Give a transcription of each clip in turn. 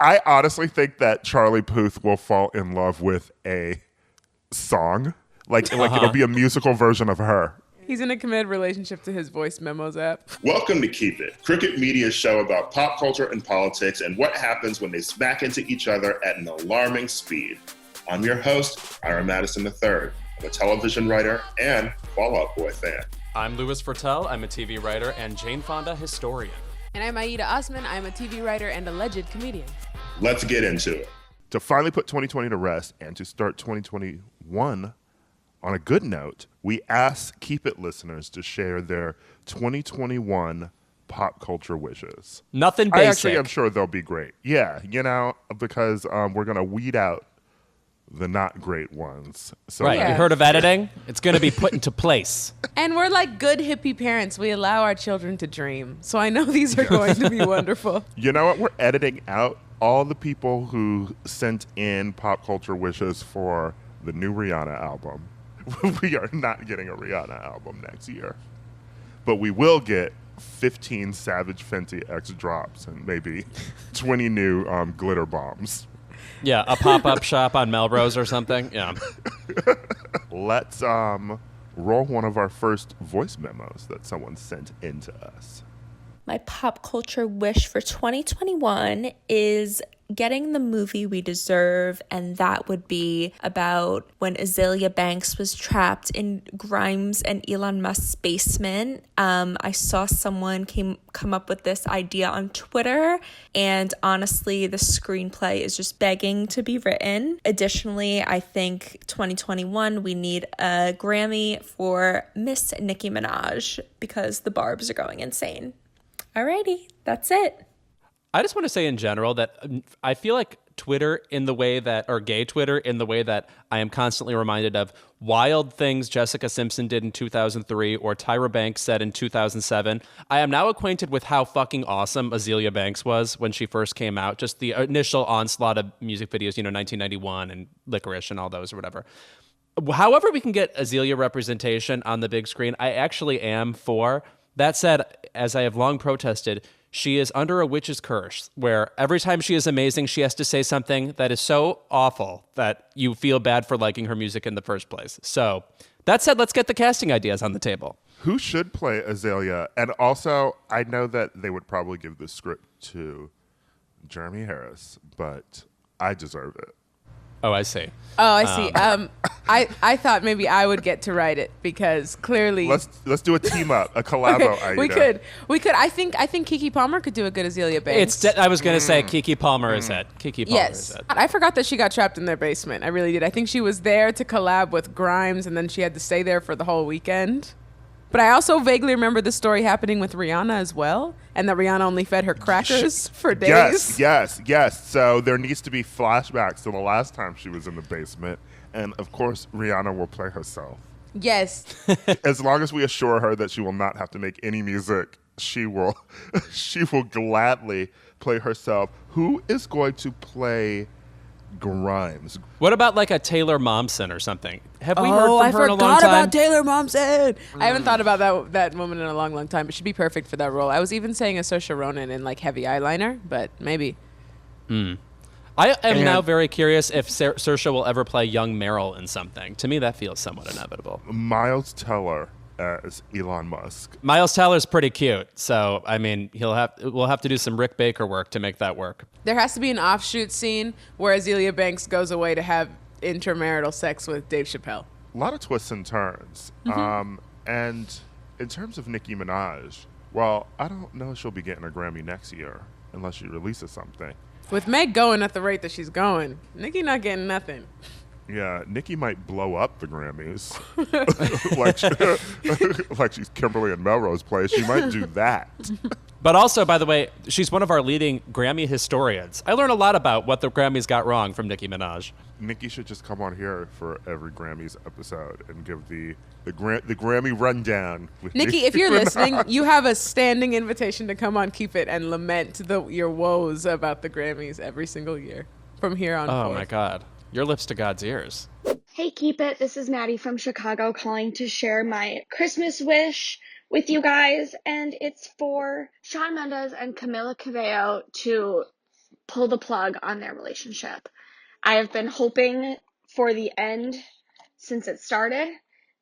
I honestly think that Charlie Puth will fall in love with a song. Like it'll be a musical version of her. He's in a committed relationship to his voice memos app. Welcome to Keep It, Cricket Media's show about pop culture and politics and what happens when they smack into each other at an alarming speed. I'm your host, Ira Madison III. I'm a television writer and Fall Out Boy fan. I'm Louis Fertel. I'm a TV writer and Jane Fonda historian. And I'm Aida Osman. I'm a TV writer and alleged comedian. Let's get into it. To finally put 2020 to rest and to start 2021 on a good note, we asked Keep It listeners to share their 2021 pop culture wishes. Nothing basic. I actually am sure they'll be great. Yeah, because we're going to weed out the not great ones. So right, you heard of editing? It's going to be put into place. And we're like good hippie parents. We allow our children to dream. So I know these are going to be wonderful. You know what? We're editing out all the people who sent in pop culture wishes for the new Rihanna album. We are not getting a Rihanna album next year. But we will get 15 Savage Fenty X drops and maybe 20 new glitter bombs. Yeah, a pop-up shop on Melrose or something. Yeah. Let's roll one of our first voice memos that someone sent in to us. My pop culture wish for 2021 is getting the movie we deserve, and that would be about when Azealia Banks was trapped in Grimes and Elon Musk's basement. I saw someone come up with this idea on Twitter, and honestly, the screenplay is just begging to be written. Additionally, I think 2021 we need a Grammy for Miss Nicki Minaj because the Barbs are going insane. Alrighty, that's it. I just want to say in general that I feel like Twitter in the way that, or gay Twitter in the way that I am constantly reminded of wild things Jessica Simpson did in 2003 or Tyra Banks said in 2007. I am now acquainted with how fucking awesome Azealia Banks was when she first came out. Just the initial onslaught of music videos, 1991 and Licorice and all those or whatever. However we can get Azealia representation on the big screen, I actually am for. That said, as I have long protested, she is under a witch's curse where every time she is amazing, she has to say something that is so awful that you feel bad for liking her music in the first place. So that said, let's get the casting ideas on the table. Who should play Azealia? And also, I know that they would probably give the script to Jeremy Harris, but I deserve it. Oh, I see. Oh, I see. I thought maybe I would get to write it because clearly let's do a team up, a collabo. Okay, we could. I think Keke Palmer could do a good Azealia Banks. I was going to say Keke Palmer is it. Keke Palmer is it. I forgot that she got trapped in their basement. I really did. I think she was there to collab with Grimes, and then she had to stay there for the whole weekend. But I also vaguely remember the story happening with Rihanna as well, and that Rihanna only fed her crackers for days. Yes. So there needs to be flashbacks to the last time she was in the basement. And, of course, Rihanna will play herself. Yes. As long as we assure her that she will not have to make any music, she will gladly play herself. Who is going to play Grimes? What about like a Taylor Momsen or something? Have we heard from her in a long time? I forgot about Taylor Momsen. I haven't thought about that woman in a long, long time, but she'd be perfect for that role. I was even saying a Saoirse Ronan in like heavy eyeliner, but maybe. I am now very curious if Saoirse will ever play young Meryl in something. To me, that feels somewhat inevitable. Miles Teller as Elon Musk. Miles Teller's pretty cute, so I mean, we'll have to do some Rick Baker work to make that work. There has to be an offshoot scene where Azealia Banks goes away to have intramarital sex with Dave Chappelle. A lot of twists and turns. And in terms of Nicki Minaj, well, I don't know if she'll be getting a Grammy next year unless she releases something. With Meg going at the rate that she's going, Nicki not getting nothing. Yeah, Nicki might blow up the Grammys. like she's Kimberly and Melrose Place. She might do that. But also, by the way, she's one of our leading Grammy historians. I learn a lot about what the Grammys got wrong from Nicki Minaj. Nicki should just come on here for every Grammys episode and give the Grammy rundown. Nicki, if you're listening, you have a standing invitation to come on Keep It and lament your woes about the Grammys every single year from here on forth. Oh, my God. Your lips to God's ears. Hey, Keep It. This is Maddie from Chicago calling to share my Christmas wish with you guys, and it's for Shawn Mendes and Camila Cabello to pull the plug on their relationship. I have been hoping for the end since it started.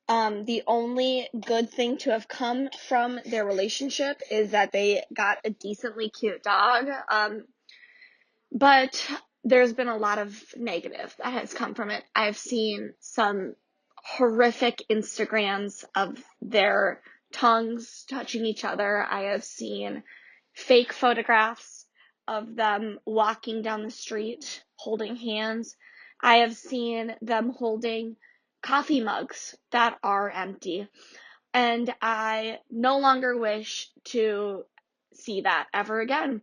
The only good thing to have come from their relationship is that they got a decently cute dog. But there's been a lot of negative that has come from it. I've seen some horrific Instagrams of their tongues touching each other. I have seen fake photographs of them walking down the street holding hands. I have seen them holding coffee mugs that are empty. And I no longer wish to see that ever again.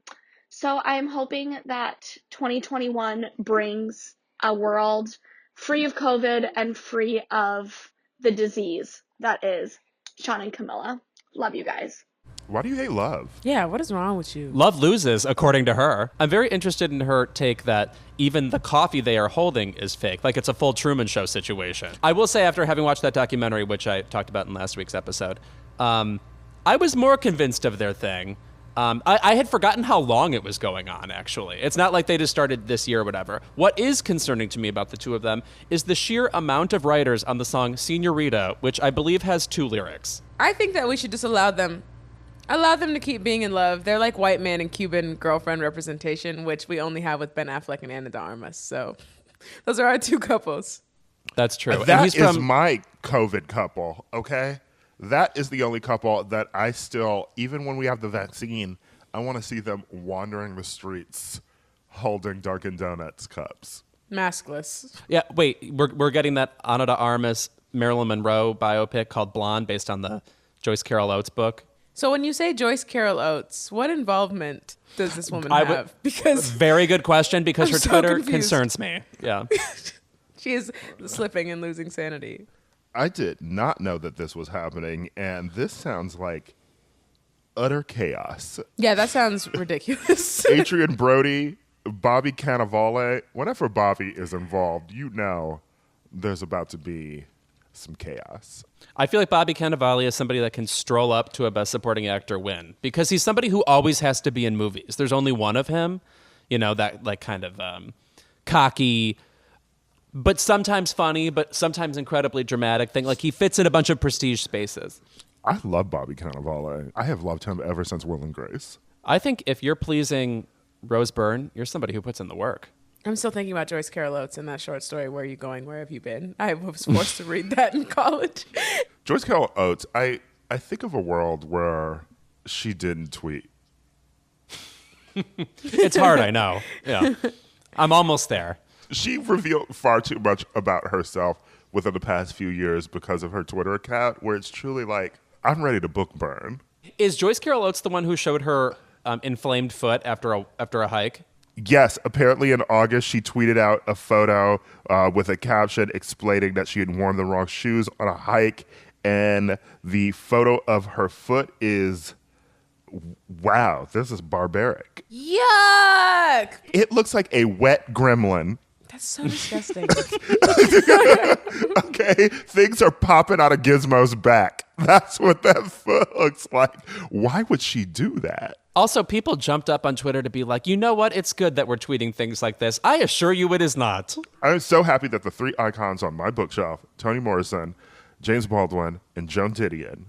So I'm hoping that 2021 brings a world free of COVID and free of the disease that is Shawn and Camila. Love you guys. Why do you hate love? Yeah, what is wrong with you? Love loses, according to her. I'm very interested in her take that even the coffee they are holding is fake, like it's a full Truman Show situation. I will say, after having watched that documentary, which I talked about in last week's episode, I was more convinced of their thing. I had forgotten how long it was going on, actually. It's not like they just started this year or whatever. What is concerning to me about the two of them is the sheer amount of writers on the song Senorita, which I believe has 2 lyrics. I think that we should just allow them to keep being in love. They're like white man and Cuban girlfriend representation, which we only have with Ben Affleck and Ana de Armas. So those are our 2 couples. That's true. That is my COVID couple, okay? That is the only couple that I still, even when we have the vaccine, I want to see them wandering the streets holding Dunkin' Donuts cups. Maskless. Yeah, wait, we're getting that Ana de Armas Marilyn Monroe biopic called Blonde based on the Joyce Carol Oates book. So when you say Joyce Carol Oates, what involvement does this woman have? Because very good question, because I'm her so Twitter confused. concerns me. Yeah. She is slipping and losing sanity. I did not know that this was happening, and this sounds like utter chaos. Yeah, that sounds ridiculous. Adrian Brody, Bobby Cannavale. Whenever Bobby is involved, you know there's about to be some chaos. I feel like Bobby Cannavale is somebody that can stroll up to a Best Supporting Actor win, because he's somebody who always has to be in movies. There's only one of him, you know, that like kind of cocky, but sometimes funny, but sometimes incredibly dramatic thing. Like he fits in a bunch of prestige spaces. I love Bobby Cannavale. I have loved him ever since Will and Grace. I think if you're pleasing Rose Byrne, you're somebody who puts in the work. I'm still thinking about Joyce Carol Oates and that short story, Where Are You Going? Where Have You Been? I was forced to read that in college. Joyce Carol Oates, I think of a world where she didn't tweet. It's hard, I know. Yeah. I'm almost there. She revealed far too much about herself within the past few years because of her Twitter account, where it's truly like, I'm ready to book burn. Is Joyce Carol Oates the one who showed her inflamed foot after a hike? Yes, apparently in August, she tweeted out a photo with a caption explaining that she had worn the wrong shoes on a hike, and the photo of her foot is, wow, this is barbaric. Yuck! It looks like a wet gremlin. That's so disgusting. Okay, things are popping out of Gizmo's back. That's what that foot looks like. Why would she do that? Also, people jumped up on Twitter to be like, you know what? It's good that we're tweeting things like this. I assure you it is not. I'm so happy that the 3 icons on my bookshelf, Toni Morrison, James Baldwin, and Joan Didion,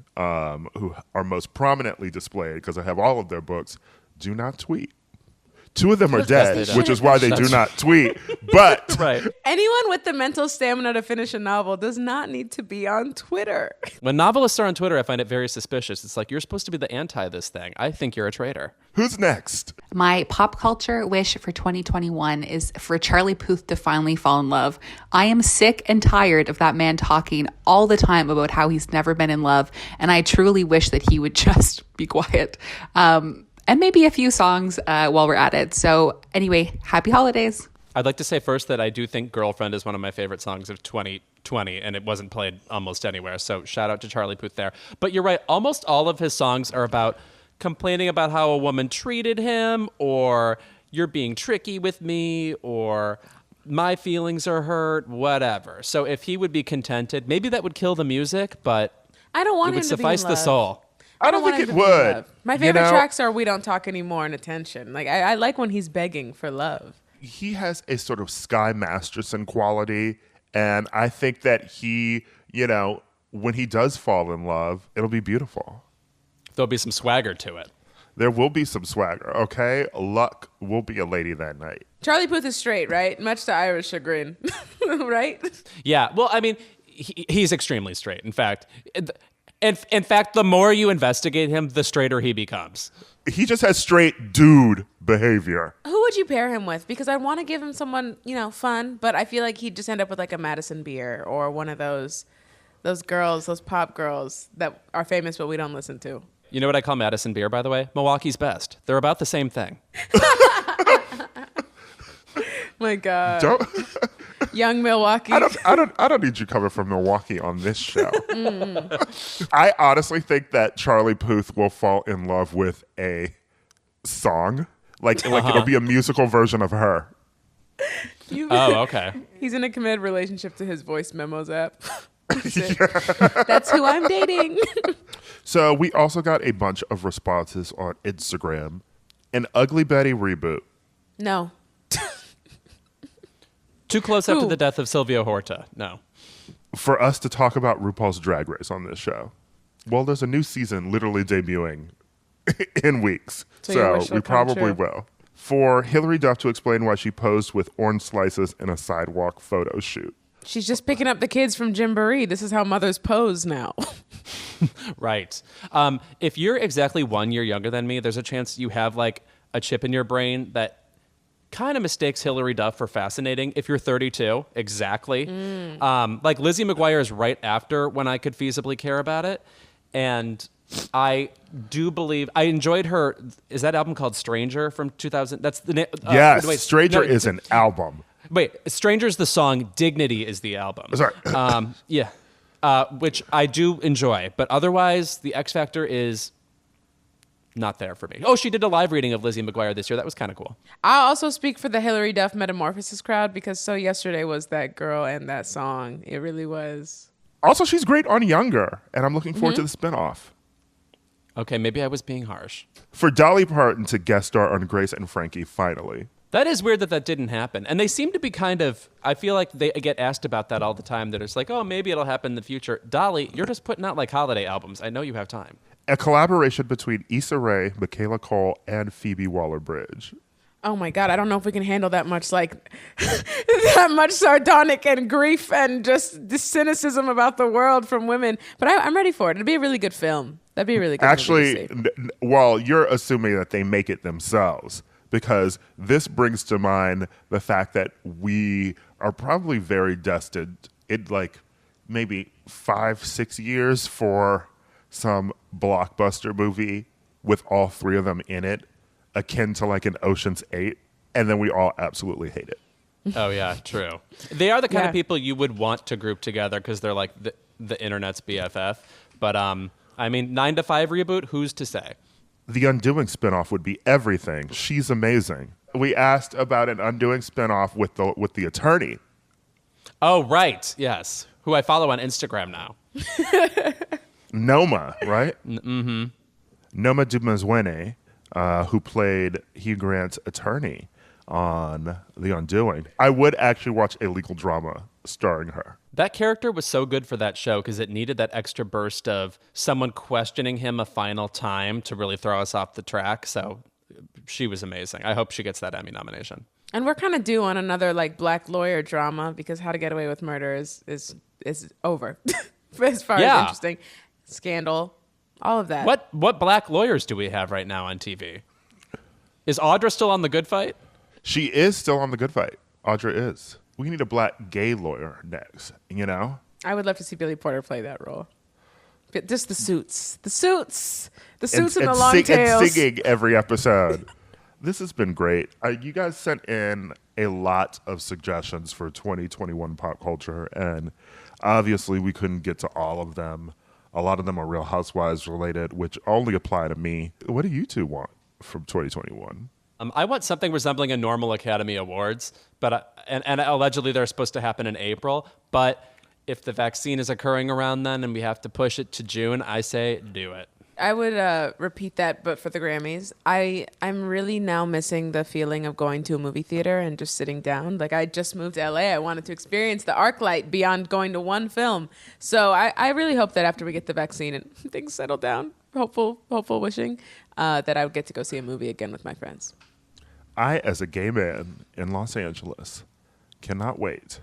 who are most prominently displayed because I have all of their books, do not tweet. 2 of them are dead, which is why they do not tweet. But Right. Anyone with the mental stamina to finish a novel does not need to be on Twitter. When novelists are on Twitter, I find it very suspicious. It's like, you're supposed to be the anti this thing. I think you're a traitor. who's next? My pop culture wish for 2021 is for Charlie Puth to finally fall in love. I am sick and tired of that man talking all the time about how he's never been in love, and I truly wish that he would just be quiet. And maybe a few songs while we're at it. So anyway, happy holidays. I'd like to say first that I do think Girlfriend is one of my favorite songs of 2020, and it wasn't played almost anywhere. So shout out to Charlie Puth there. But you're right. Almost all of his songs are about complaining about how a woman treated him, or you're being tricky with me, or my feelings are hurt, whatever. So if he would be contented, maybe that would kill the music, but I don't want it would him to be in suffice the love. soul. I don't think want it to be would. love. My You favorite know? tracks are "We Don't Talk Anymore" and "Attention." Like I like when he's begging for love. He has a sort of Sky Masterson quality, and I think that he, when he does fall in love, it'll be beautiful. There'll be some swagger to it. There will be some swagger, okay? Luck will be a lady that night. Charlie Puth is straight, right? Much to Ira's chagrin, right? Yeah. Well, I mean, he's extremely straight. In fact, the more you investigate him, the straighter he becomes. He just has straight dude behavior. Who would you pair him with? Because I want to give him someone, fun, but I feel like he'd just end up with like a Madison Beer or one of those girls, those pop girls that are famous but we don't listen to. You know what I call Madison Beer, by the way? Milwaukee's best. They're about the same thing. My God. Don't, Young Milwaukee. I don't need you coming from Milwaukee on this show. I honestly think that Charlie Puth will fall in love with a song. Like it'll be a musical version of her. Oh, okay. He's in a committed relationship to his voice memos app. That's who I'm dating. So we also got a bunch of responses on Instagram. An Ugly Betty reboot. No. Too close after the death of Silvio Horta. No. For us to talk about RuPaul's Drag Race on this show. Well, there's a new season literally debuting in weeks. So we probably will. For Hilary Duff to explain why she posed with orange slices in a sidewalk photo shoot. She's just picking up the kids from Gymboree. This is how mothers pose now. Right. If you're exactly 1 year younger than me, there's a chance you have like a chip in your brain that kind of mistakes Hilary Duff for fascinating. If you're 32, exactly. Like Lizzie McGuire is right after when I could feasibly care about it. And I do believe I enjoyed her. Is that album called Stranger from 2000? That's the name. Yes, Stranger is an album. Wait, Stranger's the song, Dignity is the album. Sorry. Yeah. Which I do enjoy, but otherwise the X Factor is not there for me. Oh, she did a live reading of Lizzie McGuire this year. That was kind of cool. I'll also speak for the Hilary Duff Metamorphosis crowd because So Yesterday was that girl and that song. It really was. Also, she's great on Younger, and I'm looking forward to the spinoff. Okay, maybe I was being harsh. For Dolly Parton to guest star on Grace and Frankie, finally. That is weird that didn't happen. And they seem to be I feel like they get asked about that all the time, that it's like, oh, maybe it'll happen in the future. Dolly, you're just putting out like holiday albums. I know you have time. A collaboration between Issa Rae, Michaela Cole, and Phoebe Waller-Bridge. Oh my God, I don't know if we can handle that much that much sardonic and grief and just the cynicism about the world from women. But I'm ready for it. It'd be a really good film. That'd be a really good Actually, movie to see. well, you're assuming that they make it themselves, because this brings to mind the fact that we are probably very destined in like maybe 5-6 years for some blockbuster movie with all three of them in it, akin to like an Ocean's 8, and then we all absolutely hate it. Oh, yeah, true. They are the kind of people you would want to group together because they're like the internet's BFF. But, I mean, 9 to 5 reboot, who's to say? The Undoing spinoff would be everything. She's amazing. We asked about an Undoing spinoff with the attorney. Oh, right. Yes. Who I follow on Instagram now. Noma, right? Mm-hmm. Noma Dumezwene, who played Hugh Grant's attorney on The Undoing. I would actually watch a legal drama starring her. That character was so good for that show because it needed that extra burst of someone questioning him a final time to really throw us off the track. So she was amazing. I hope she gets that Emmy nomination. And we're kind of due on another like black lawyer drama because How to Get Away with Murder is over as far as interesting. Scandal, all of that. What black lawyers do we have right now on TV? Is Audra still on The Good Fight? She is still on The Good Fight. Audra is. We need a black gay lawyer next, you know? I would love to see Billy Porter play that role. But just the suits. The suits and the long tails. And singing every episode. This has been great. You guys sent in a lot of suggestions for 2021 pop culture, and obviously we couldn't get to all of them. A lot of them are Real Housewives related, which only apply to me. What do you two want from 2021? I want something resembling a normal Academy Awards, but and allegedly they're supposed to happen in April. But if the vaccine is occurring around then and we have to push it to June, I say do it. I would repeat that, but for the Grammys. I'm really now missing the feeling of going to a movie theater and just sitting down. Like, I just moved to LA. I wanted to experience the ArcLight beyond going to one film. So I really hope that after we get the vaccine and things settle down, hopeful wishing, that I would get to go see a movie again with my friends. I, as a gay man in Los Angeles, cannot wait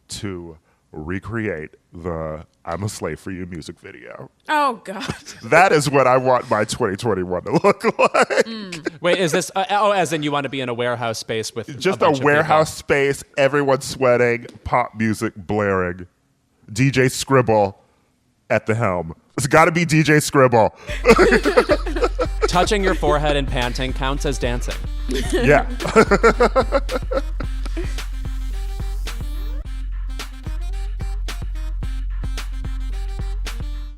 to recreate the I'm a Slave for You music video. Oh, God. That is what I want my 2021 to look like. Wait, is this, as in you want to be in a warehouse space with Just a bunch of warehouse people? space, everyone sweating, pop music blaring, DJ Scribble at the helm. It's got to be DJ Scribble. Touching your forehead and panting counts as dancing. Yeah.